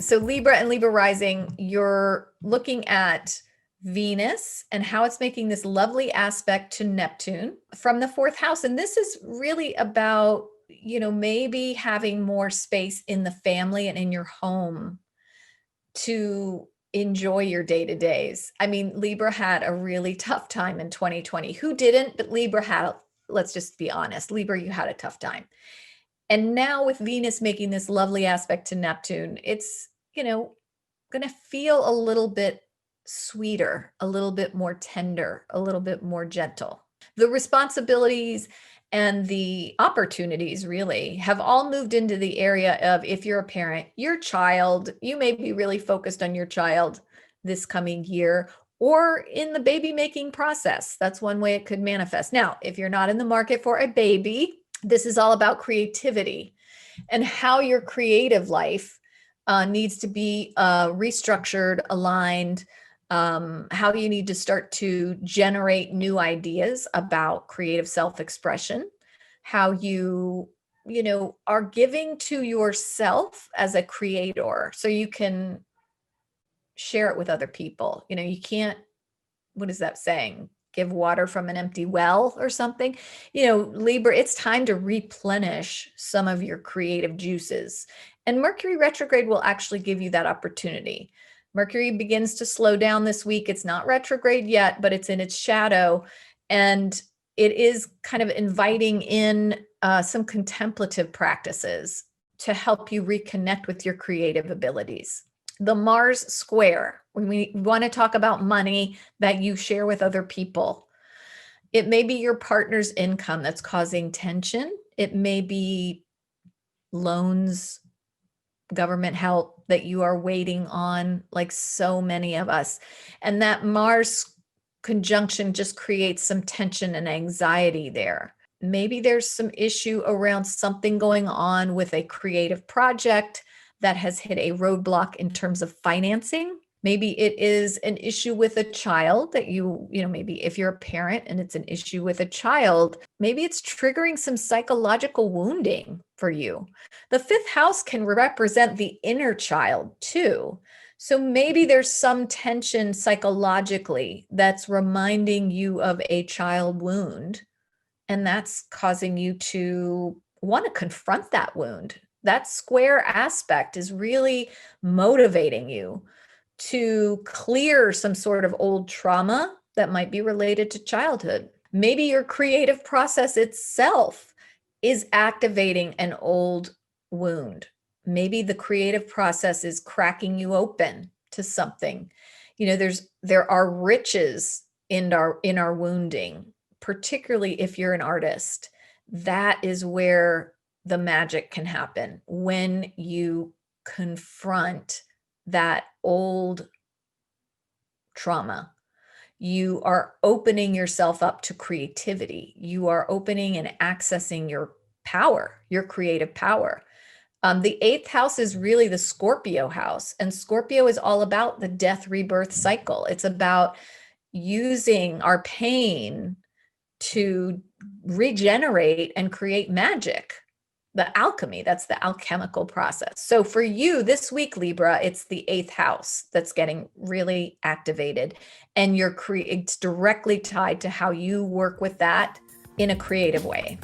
So Libra and Libra rising, you're looking at Venus and how it's making this lovely aspect to Neptune from the fourth house. And this is really about, maybe having more space in the family and in your home to enjoy your day-to-days. I mean, Libra had a really tough time in 2020. Who didn't? But Libra had, let's just be honest, Libra, you had a tough time. And now with Venus making this lovely aspect to Neptune, it's, going to feel a little bit sweeter, a little bit more tender, a little bit more gentle. The responsibilities and the opportunities really have all moved into the area of, if you're a parent, your child, you may be really focused on your child this coming year, or in the baby making process. That's one way it could manifest. Now, if you're not in the market for a baby, this is all about creativity and how your creative life needs to be restructured, aligned, how you need to start to generate new ideas about creative self-expression, how you are giving to yourself as a creator so you can share it with other people. You can't, what is that saying? Give water from an empty well or something. Libra, it's time to replenish some of your creative juices. And Mercury retrograde will actually give you that opportunity. Mercury begins to slow down this week. It's not retrograde yet, but it's in its shadow. And it is kind of inviting in some contemplative practices to help you reconnect with your creative abilities. The Mars square, when we want to talk about money that you share with other people, it may be your partner's income that's causing tension. It may be loans, government help that you are waiting on, like so many of us. And that Mars conjunction just creates some tension and anxiety there. Maybe there's some issue around something going on with a creative project that has hit a roadblock in terms of financing. Maybe it is an issue with a child that maybe if you're a parent and it's an issue with a child, maybe it's triggering some psychological wounding for you. The fifth house can represent the inner child too. So maybe there's some tension psychologically that's reminding you of a child wound, and that's causing you to want to confront that wound. That square aspect is really motivating you to clear some sort of old trauma that might be related to childhood. Maybe your creative process itself is activating an old wound. Maybe the creative process is cracking you open to something. There are riches in our wounding, particularly if you're an artist. That is where the magic can happen, when you confront that old trauma. You are opening yourself up to creativity. You are opening and accessing your power, your creative power. The eighth house is really the Scorpio house, and Scorpio is all about the death rebirth cycle. It's about using our pain to regenerate and create magic. The alchemy, that's the alchemical process. So for you this week, Libra, it's the eighth house that's getting really activated, and it's directly tied to how you work with that in a creative way.